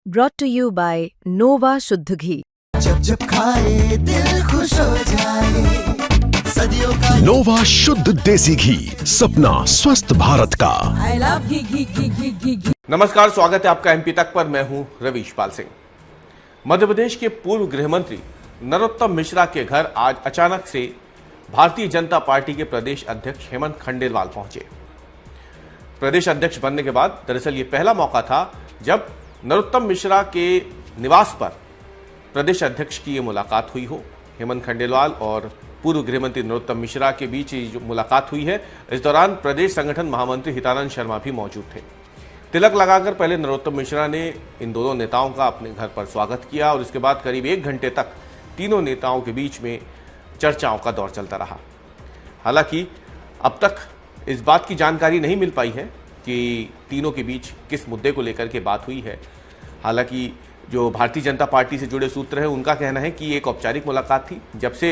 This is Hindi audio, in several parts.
brought to you by Nova शुद्ध घी। जब जब खाए दिल खुश हो जाए, सदियों का नोवा शुद्ध देसी घी, सपना स्वस्थ भारत का। I love घी घी घी घी घी घी। नमस्कार, स्वागत है आपका एमपी तक पर। मैं हूं रवीश पाल सिंह। मध्य प्रदेश के पूर्व गृह मंत्री नरोत्तम मिश्रा के घर आज अचानक से भारतीय जनता पार्टी के प्रदेश अध्यक्ष हेमंत खंडेलवाल पहुंचे। प्रदेश अध्यक्ष बनने के बाद दरअसल ये पहला मौका था जब नरोत्तम मिश्रा के निवास पर प्रदेश अध्यक्ष की ये मुलाकात हुई हो। हेमंत खंडेलवाल और पूर्व गृह मंत्री नरोत्तम मिश्रा के बीच ये जो मुलाकात हुई है, इस दौरान प्रदेश संगठन महामंत्री हितानंद शर्मा भी मौजूद थे। तिलक लगाकर पहले नरोत्तम मिश्रा ने इन दोनों नेताओं का अपने घर पर स्वागत किया और इसके बाद करीब 1 घंटे तक तीनों नेताओं के बीच में चर्चाओं का दौर चलता रहा। हालांकि अब तक इस बात की जानकारी नहीं मिल पाई है कि तीनों के बीच किस मुद्दे को लेकर के बात हुई है। हालांकि जो भारतीय जनता पार्टी से जुड़े सूत्र हैं, उनका कहना है कि एक औपचारिक मुलाकात थी। जब से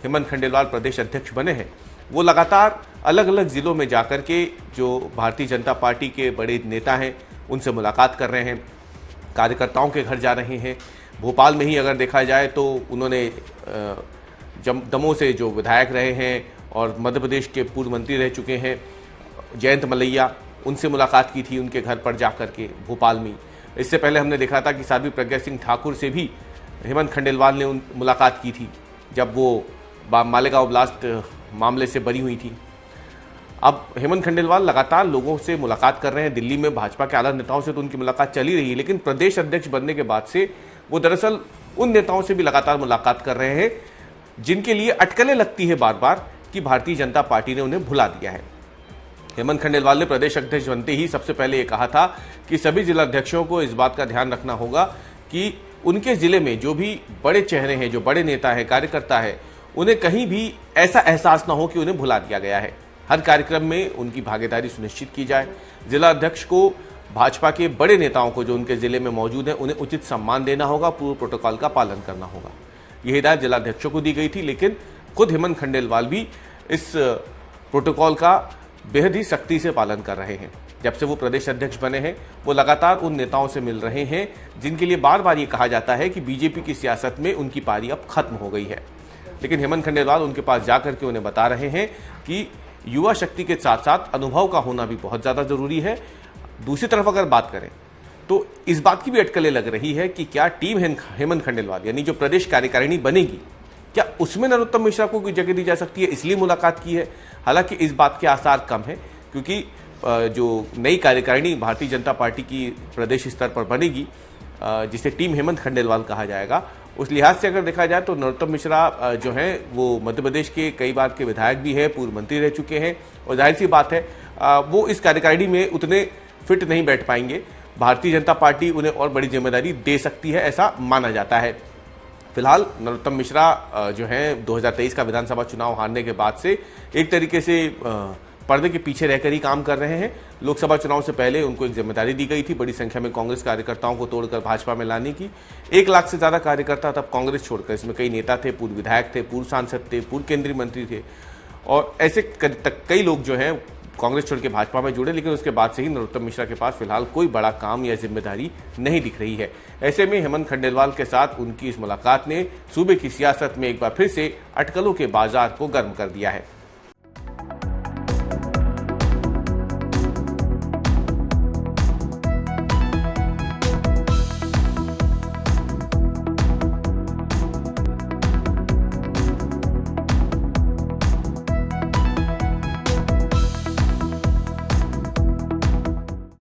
हेमंत खंडेलवाल प्रदेश अध्यक्ष बने हैं, वो लगातार अलग अलग जिलों में जाकर के जो भारतीय जनता पार्टी के बड़े नेता हैं उनसे मुलाकात कर रहे हैं, कार्यकर्ताओं के घर जा रहे हैं। भोपाल में ही अगर देखा जाए तो उन्होंने दमोह से जो विधायक रहे हैं और मध्य प्रदेश के पूर्व मंत्री रह चुके हैं जयंत मलैया, उनसे मुलाकात की थी उनके घर पर जाकर के भोपाल में। इससे पहले हमने देखा था कि साध्वी प्रज्ञा सिंह ठाकुर से भी हेमंत खंडेलवाल ने मुलाकात की थी जब वो मालेगांव ब्लास्ट मामले से बरी हुई थी। अब हेमंत खंडेलवाल लगातार लोगों से मुलाकात कर रहे हैं। दिल्ली में भाजपा के आला नेताओं से तो उनकी मुलाकात चली रही है, लेकिन प्रदेश अध्यक्ष बनने के बाद से वो दरअसल उन नेताओं से भी लगातार मुलाकात कर रहे हैं जिनके लिए अटकलें लगती है बार बार कि भारतीय जनता पार्टी ने उन्हें भुला दिया है। हेमंत खंडेलवाल ने प्रदेश अध्यक्ष बनते ही सबसे पहले ये कहा था कि सभी जिला अध्यक्षों को इस बात का ध्यान रखना होगा कि उनके जिले में जो भी बड़े चेहरे हैं, जो बड़े नेता है, कार्यकर्ता है, उन्हें कहीं भी ऐसा एहसास ना हो कि उन्हें भुला दिया गया है। हर कार्यक्रम में उनकी भागीदारी सुनिश्चित की जाए। जिला अध्यक्ष को भाजपा के बड़े नेताओं को जो उनके जिले में मौजूद हैं उन्हें उचित सम्मान देना होगा, पूर्व प्रोटोकॉल का पालन करना होगा। यह हिदायत जिला अध्यक्षों को दी गई थी, लेकिन खुद हेमंत खंडेलवाल भी इस प्रोटोकॉल का बेहद ही सख्ती से पालन कर रहे हैं। जब से वो प्रदेश अध्यक्ष बने हैं, वो लगातार उन नेताओं से मिल रहे हैं जिनके लिए बार बार ये कहा जाता है कि बीजेपी की सियासत में उनकी पारी अब खत्म हो गई है। लेकिन हेमंत खंडेलवाल उनके पास जाकर के उन्हें बता रहे हैं कि युवा शक्ति के साथ साथ अनुभव का होना भी बहुत ज़्यादा ज़रूरी है। दूसरी तरफ अगर बात करें तो इस बात की भी अटकलें लग रही है कि क्या टीम हेमंत खंडेलवाल यानी जो प्रदेश कार्यकारिणी बनेगी, क्या उसमें नरोत्तम मिश्रा को कोई जगह दी जा सकती है, इसलिए मुलाकात की है। हालांकि इस बात के आसार कम है, क्योंकि जो नई कार्यकारिणी भारतीय जनता पार्टी की प्रदेश स्तर पर बनेगी, जिसे टीम हेमंत खंडेलवाल कहा जाएगा, उस लिहाज से अगर देखा जाए तो नरोत्तम मिश्रा जो हैं वो मध्य प्रदेश के कई बार के विधायक भी हैं, पूर्व मंत्री रह चुके हैं और जाहिर सी बात है वो इस कार्यकारिणी में उतने फिट नहीं बैठ पाएंगे। भारतीय जनता पार्टी उन्हें और बड़ी जिम्मेदारी दे सकती है, ऐसा माना जाता है। फिलहाल नरोत्तम मिश्रा जो हैं 2023 का विधानसभा चुनाव हारने के बाद से एक तरीके से पर्दे के पीछे रहकर ही काम कर रहे हैं। लोकसभा चुनाव से पहले उनको एक जिम्मेदारी दी गई थी बड़ी संख्या में कांग्रेस कार्यकर्ताओं को तोड़कर भाजपा में लाने की। 1 लाख से ज़्यादा कार्यकर्ता तब कांग्रेस छोड़कर, इसमें कई नेता थे, पूर्व विधायक थे, पूर्व सांसद थे, पूर्व केंद्रीय मंत्री थे और ऐसे कई लोग जो हैं कांग्रेस छोड़ के भाजपा में जुड़े। लेकिन उसके बाद से ही नरोत्तम मिश्रा के पास फिलहाल कोई बड़ा काम या जिम्मेदारी नहीं दिख रही है। ऐसे में हेमंत खंडेलवाल के साथ उनकी इस मुलाकात ने सूबे की सियासत में एक बार फिर से अटकलों के बाजार को गर्म कर दिया है।